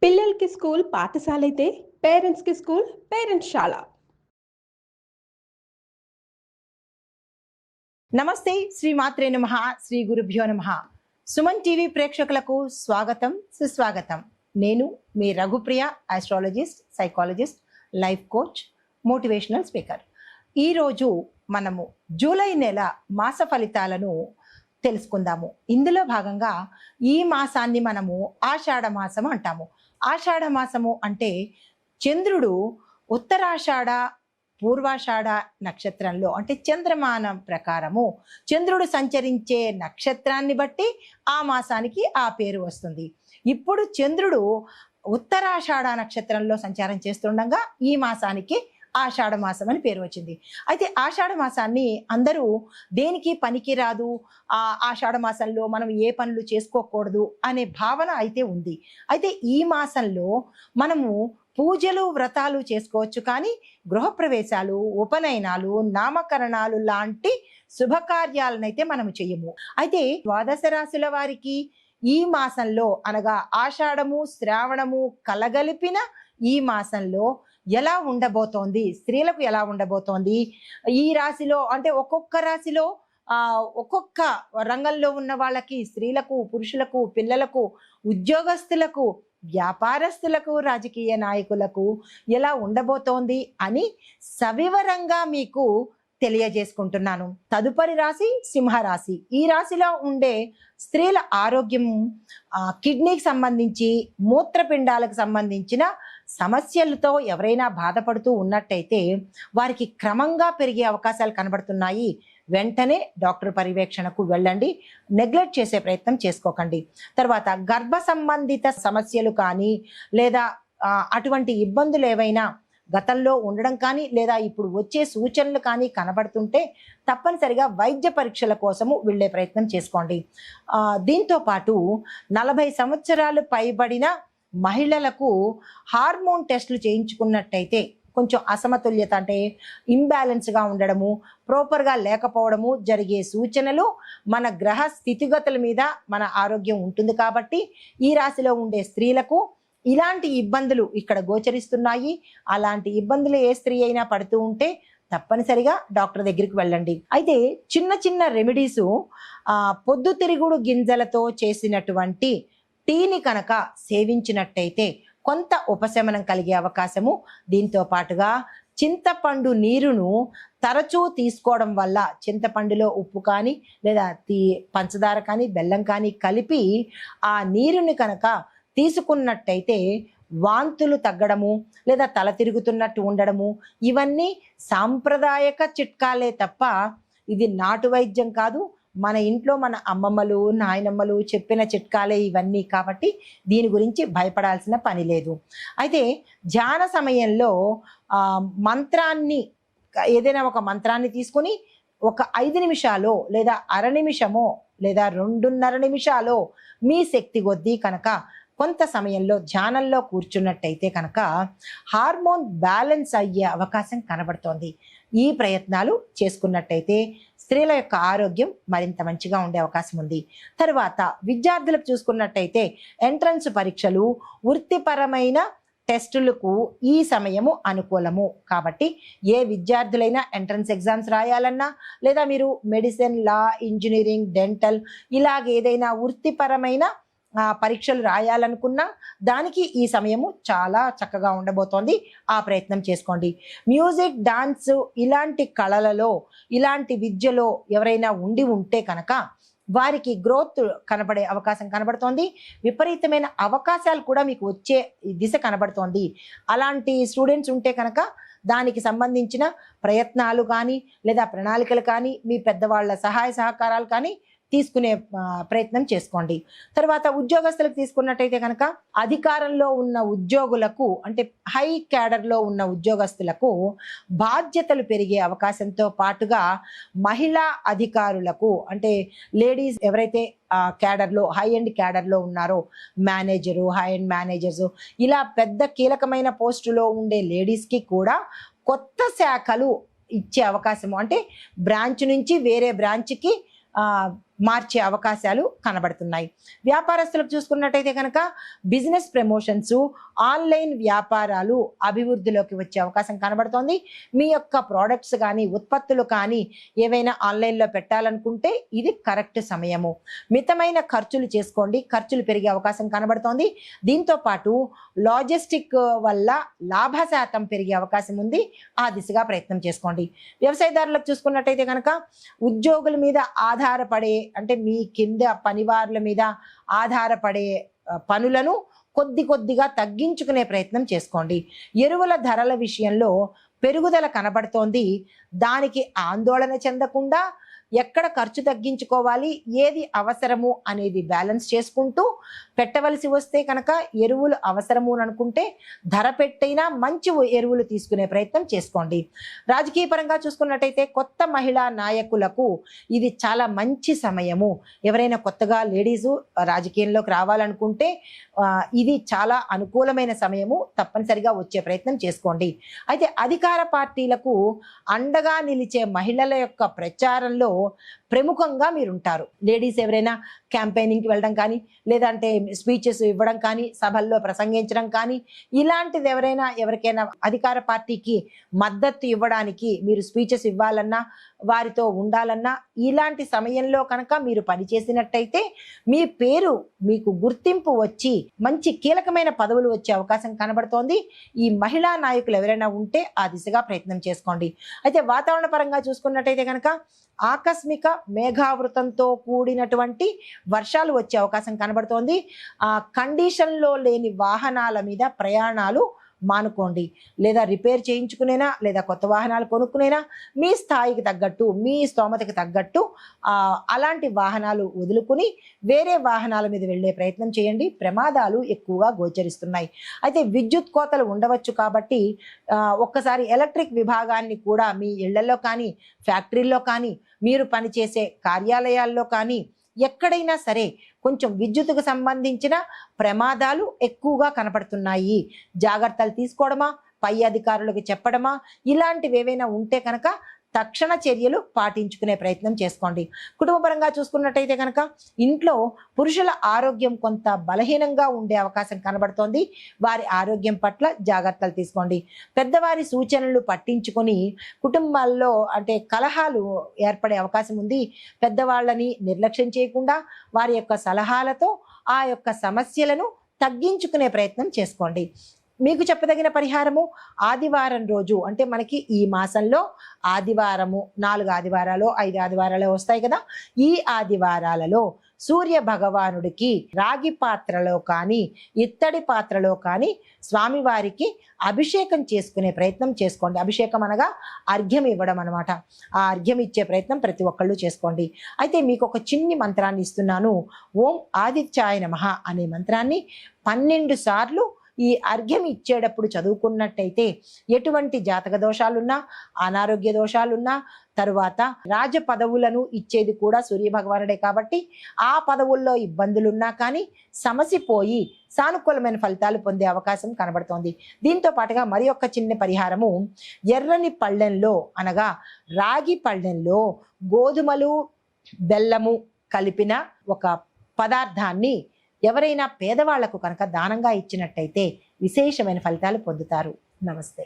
పిల్లలకి స్కూల్ పాఠశాల అయితే పేరెంట్స్కి స్కూల్ పేరెంట్స్శాల. నమస్తే, శ్రీ మాత్రే నమః, శ్రీ గురుభ్యో నమః. సుమన్ టీవీ ప్రేక్షకులకు స్వాగతం, సుస్వాగతం. నేను మీ Raghupriya, astrologist, psychologist, life coach, motivational speaker. ఈరోజు మనము జూలై నెల మాస ఫలితాలను తెలుసుకుందాము. ఇందులో భాగంగా ఈ మాసాన్ని మనము ఆషాఢ మాసం అంటాము. ఆషాఢ మాసము అంటే చంద్రుడు ఉత్తరాషాఢ పూర్వాషాఢ నక్షత్రంలో, అంటే చంద్రమానం ప్రకారము చంద్రుడు సంచరించే నక్షత్రాన్ని బట్టి ఆ మాసానికి ఆ పేరు వస్తుంది. ఇప్పుడు చంద్రుడు ఉత్తరాషాఢ నక్షత్రంలో సంచారం చేస్తుండగా ఈ మాసానికి ఆషాఢ మాసం అని పేరు వచ్చింది. అయితే ఆషాఢ మాసాన్ని అందరూ దేనికి పనికిరాదు, ఆషాఢ మాసంలో మనం ఏ పనులు చేసుకోకూడదు అనే భావన అయితే ఉంది. అయితే ఈ మాసంలో మనము పూజలు వ్రతాలు చేసుకోవచ్చు, కానీ గృహప్రవేశాలు, ఉపనయనాలు, నామకరణాలు లాంటి శుభకార్యాలనైతే మనము చెయ్యము. అయితే ద్వాదశ రాశుల వారికి ఈ మాసంలో అనగా ఆషాఢము శ్రావణము కలగలిపిన ఈ మాసంలో ఎలా ఉండబోతోంది, స్త్రీలకు ఎలా ఉండబోతోంది, ఈ రాశిలో అంటే ఒక్కొక్క రాశిలో ఒక్కొక్క రంగంలో ఉన్న వాళ్ళకి, స్త్రీలకు, పురుషులకు, పిల్లలకు, ఉద్యోగస్తులకు, వ్యాపారస్తులకు, రాజకీయ నాయకులకు ఎలా ఉండబోతోంది అని సవివరంగా మీకు తెలియజేసుకుంటున్నాను. తదుపరి రాశి సింహరాశి. ఈ రాశిలో ఉండే స్త్రీల ఆరోగ్యం, కిడ్నీకి సంబంధించి, మూత్రపిండాలకు సంబంధించిన సమస్యలతో ఎవరైనా బాధపడుతూ ఉన్నట్టయితే వారికి క్రమంగా పెరిగే అవకాశాలు కనబడుతున్నాయి. వెంటనే డాక్టర్ పర్యవేక్షణకు వెళ్ళండి, నెగ్లెక్ట్ చేసే ప్రయత్నం చేసుకోకండి. తర్వాత గర్భ సంబంధిత సమస్యలు కానీ లేదా అటువంటి ఇబ్బందులు ఏవైనా గతంలో ఉండడం కానీ లేదా ఇప్పుడు వచ్చే సూచనలు కానీ కనబడుతుంటే తప్పనిసరిగా వైద్య పరీక్షల కోసము వెళ్ళే ప్రయత్నం చేసుకోండి. దీంతో పాటు 40 సంవత్సరాలు పైబడిన మహిళలకు హార్మోన్ టెస్టులు చేయించుకున్నట్టయితే కొంచెం అసమతుల్యత అంటే ఇంబ్యాలెన్స్గా ఉండడము, ప్రాపర్గా లేకపోవడము జరిగే సూచనలు మన గ్రహ స్థితిగతుల మీద మన ఆరోగ్యం ఉంటుంది. కాబట్టి ఈ రాశిలో ఉండే స్త్రీలకు ఇలాంటి ఇబ్బందులు ఇక్కడ గోచరిస్తున్నాయి. అలాంటి ఇబ్బందులు ఏ స్త్రీ అయినా పడుతూ ఉంటే తప్పనిసరిగా డాక్టర్ దగ్గరికి వెళ్ళండి. అయితే చిన్న చిన్న రెమెడీసు, పొద్దుతిరుగుడు గింజలతో చేసినటువంటి టీని కనుక సేవించినట్టయితే కొంత ఉపశమనం కలిగే అవకాశము. దీంతో పాటుగా చింతపండు నీరును తరచూ తీసుకోవడం వల్ల, చింతపండులో ఉప్పు కానీ లేదా పంచదార కానీ బెల్లం కానీ కలిపి ఆ నీరుని కనుక తీసుకున్నట్టయితే వాంతులు తగ్గడము లేదా తల తిరుగుతున్నట్టు ఉండడము, ఇవన్నీ సాంప్రదాయక చిట్కాలే తప్ప ఇది నాటు వైద్యం కాదు. మన ఇంట్లో మన అమ్మమ్మలు, నాయనమ్మలు చెప్పిన చిట్కాలే ఇవన్నీ. కాబట్టి దీని గురించి భయపడాల్సిన పని లేదు. అయితే ధ్యాన సమయంలో మంత్రాన్ని, ఏదైనా ఒక మంత్రాన్ని తీసుకుని ఒక 5 నిమిషాలు లేదా అర నిమిషమో లేదా 2.5 నిమిషాలు మీ శక్తి కొద్దీ కనుక కొంత సమయంలో ధ్యానంలో కూర్చున్నట్టయితే కనుక హార్మోన్ బ్యాలెన్స్ అయ్యే అవకాశం కనబడుతోంది. ఈ ప్రయత్నాలు చేసుకున్నట్టయితే స్త్రీల యొక్క ఆరోగ్యం మరింత మంచిగా ఉండే అవకాశం ఉంది. తర్వాత విద్యార్థులకు చూసుకున్నట్టయితే ఎంట్రన్స్ పరీక్షలు, వృత్తిపరమైన టెస్టులకు ఈ సమయము అనుకూలము. కాబట్టి ఏ విద్యార్థులైనా ఎంట్రన్స్ ఎగ్జామ్స్ రాయాలన్నా లేదా మీరు మెడిసిన్, లా, ఇంజనీరింగ్, డెంటల్ ఇలాగేదైనా వృత్తిపరమైన పరీక్షలు రాయాలనుకున్నా దానికి ఈ సమయము చాలా చక్కగా ఉండబోతోంది. ఆ ప్రయత్నం చేసుకోండి. మ్యూజిక్, డాన్స్ ఇలాంటి కళలలో, ఇలాంటి విద్యలో ఎవరైనా ఉంటే కనుక వారికి గ్రోత్ కనబడే అవకాశం కనబడుతోంది. విపరీతమైన అవకాశాలు కూడా మీకు వచ్చే దిశ కనబడుతోంది. అలాంటి స్టూడెంట్స్ ఉంటే కనుక దానికి సంబంధించిన ప్రయత్నాలు కానీ లేదా ప్రణాళికలు కానీ, మీ పెద్దవాళ్ళ సహాయ సహకారాలు కానీ తీసుకునే ప్రయత్నం చేసుకోండి. తర్వాత ఉద్యోగస్తులకు తీసుకున్నట్టయితే కనుక అధికారంలో ఉన్న ఉద్యోగులకు, అంటే హై క్యాడర్లో ఉన్న ఉద్యోగస్తులకు బాధ్యతలు పెరిగే అవకాశంతో పాటుగా మహిళా అధికారులకు, అంటే లేడీస్ ఎవరైతే క్యాడర్లో, హై ఎండ్ క్యాడర్లో ఉన్నారో, మేనేజరు, హై ఎండ్ మేనేజర్స్, ఇలా పెద్ద కీలకమైన పోస్టులో ఉండే లేడీస్కి కూడా కొత్త శాఖలు ఇచ్చే అవకాశము, అంటే బ్రాంచ్ నుంచి వేరే బ్రాంచ్కి మార్చే అవకాశాలు కనబడుతున్నాయి. వ్యాపారస్తులకు చూసుకున్నట్టయితే కనుక బిజినెస్ ప్రమోషన్స్, ఆన్లైన్ వ్యాపారాలు అభివృద్ధిలోకి వచ్చే అవకాశం కనబడుతోంది. మీ యొక్క ప్రోడక్ట్స్ కానీ ఉత్పత్తులు కానీ ఏవైనా ఆన్లైన్లో పెట్టాలనుకుంటే ఇది కరెక్ట్ సమయము. మితమైన ఖర్చులు చేసుకోండి, ఖర్చులు పెరిగే అవకాశం కనబడుతోంది. దీంతో పాటు లాజిస్టిక్ వల్ల లాభ శాతం పెరిగే అవకాశం ఉంది, ఆ దిశగా ప్రయత్నం చేసుకోండి. వ్యవసాయదారులకు చూసుకున్నట్టయితే కనుక ఉద్యోగుల మీద ఆధారపడే, అంటే మీ కింద పనివారుల మీద ఆధారపడే పనులను కొద్దిగా తగ్గించుకునే ప్రయత్నం చేసుకోండి. ఎరువుల ధరల విషయంలో పెరుగుదల కనబడుతోంది. దానికి ఆందోళన చెందకుండా ఎక్కడ ఖర్చు తగ్గించుకోవాలి, ఏది అవసరము అనేది బ్యాలెన్స్ చేసుకుంటూ పెట్టవలసి వస్తే కనుక ఎరువులు అవసరము అని అనుకుంటే ధర పెట్టైనా మంచి ఎరువులు తీసుకునే ప్రయత్నం చేసుకోండి. రాజకీయ పరంగా చూసుకున్నట్టయితే కొత్త మహిళా నాయకులకు ఇది చాలా మంచి సమయము. ఎవరైనా కొత్తగా లేడీసు రాజకీయంలోకి రావాలనుకుంటే ఇది చాలా అనుకూలమైన సమయము, తప్పనిసరిగా వచ్చే ప్రయత్నం చేసుకోండి. అయితే అధికార పార్టీలకు అండగా నిలిచే మహిళల యొక్క ప్రచారంలో ప్రముఖంగా మీరుంటారు. లేడీస్ ఎవరైనా క్యాంపెయినింగ్కి వెళ్ళడం కానీ, లేదంటే స్పీచెస్ ఇవ్వడం కానీ, సభల్లో ప్రసంగించడం కానీ, ఇలాంటిది ఎవరికైనా అధికార పార్టీకి మద్దతు ఇవ్వడానికి మీరు స్పీచెస్ ఇవ్వాలన్నా, వారితో ఉండాలన్నా, ఇలాంటి సమయంలో కనుక మీరు పనిచేసినట్టయితే మీ పేరు, మీకు గుర్తింపు వచ్చి మంచి కీలకమైన పదవులు వచ్చే అవకాశం కనబడుతోంది. ఈ మహిళా నాయకులు ఎవరైనా ఉంటే ఆ దిశగా ప్రయత్నం చేసుకోండి. అయితే వాతావరణ పరంగా చూసుకున్నట్టయితే కనుక ఆకస్మిక మేఘావృతంతో కూడినటువంటి వర్షాలు వచ్చే అవకాశం కనబడుతోంది. ఆ కండిషన్లో లేని వాహనాల మీద ప్రయాణాలు మానుకోండి. లేదా రిపేర్ చేయించుకునేనా, లేదా కొత్త వాహనాలు కొనుక్కునేనా, మీ స్థాయికి తగ్గట్టు, మీ స్తోమతకి తగ్గట్టు అలాంటి వాహనాలు వదులుకుని వేరే వాహనాల మీద వెళ్ళే ప్రయత్నం చేయండి. ప్రమాదాలు ఎక్కువగా గోచరిస్తున్నాయి. అయితే విద్యుత్ కోతలు ఉండవచ్చు కాబట్టి ఒక్కసారి ఎలక్ట్రిక్ విభాగాన్ని కూడా మీ ఇళ్లలో కానీ, ఫ్యాక్టరీల్లో కానీ, మీరు పనిచేసే కార్యాలయాల్లో కానీ ఎక్కడైనా సరే కొంచెం విద్యుత్తుకు సంబంధించిన ప్రమాదాలు ఎక్కువగా కనపడుతున్నాయి. జాగ్రత్తలు తీసుకోవడమా, పై అధికారులకు చెప్పడమా, ఇలాంటివి ఏవైనా ఉంటే కనుక తక్షణ చర్యలు పాటించుకునే ప్రయత్నం చేసుకోండి. కుటుంబపరంగా చూసుకున్నట్టయితే కనుక ఇంట్లో పురుషుల ఆరోగ్యం కొంత బలహీనంగా ఉండే అవకాశం కనబడుతోంది. వారి ఆరోగ్యం పట్ల జాగ్రత్తలు తీసుకోండి. పెద్దవారి సూచనలు పట్టించుకొని కుటుంబాల్లో అంటే కలహాలు ఏర్పడే అవకాశం ఉంది. పెద్దవాళ్ళని నిర్లక్ష్యం చేయకుండా వారి యొక్క సలహాలతో ఆ యొక్క సమస్యలను తగ్గించుకునే ప్రయత్నం చేసుకోండి. మీకు చెప్పదగిన పరిహారము ఆదివారం రోజు, అంటే మనకి ఈ మాసంలో ఆదివారము 4 ఆదివారాలు 5 ఆదివారాలు వస్తాయి కదా, ఈ ఆదివారాలలో సూర్య భగవానుడికి రాగి పాత్రలో కానీ ఇత్తడి పాత్రలో కానీ స్వామివారికి అభిషేకం చేసుకునే ప్రయత్నం చేసుకోండి. అభిషేకం అనగా అర్ఘ్యం ఇవ్వడం అనమాట. ఆ అర్ఘ్యం ఇచ్చే ప్రయత్నం ప్రతి ఒక్కళ్ళు చేసుకోండి. అయితే మీకు ఒక చిన్ని మంత్రాన్ని ఇస్తున్నాను. ఓం ఆదిత్యాయ నమః అనే మంత్రాన్ని 12 సార్లు ఈ అర్ఘ్యం ఇచ్చేటప్పుడు చదువుకున్నట్టయితే ఎటువంటి జాతక దోషాలున్నా, అనారోగ్య దోషాలున్నా, తరువాత రాజ పదవులను ఇచ్చేది కూడా సూర్య భగవానుడే కాబట్టి ఆ పదవుల్లో ఇబ్బందులున్నా కానీ సమసిపోయి సానుకూలమైన ఫలితాలు పొందే అవకాశం కనబడుతోంది. దీంతో పాటుగా మరి ఒక చిన్న పరిహారము, ఎర్రని పళ్ళెంలో అనగా రాగి పళ్ళెంలో గోధుమలు బెల్లము కలిపిన ఒక పదార్థాన్ని ఎవరైనా పేదవాళ్లకు కనుక దానంగా ఇచ్చినట్టయితే విశేషమైన ఫలితాలు పొందుతారు. నమస్తే.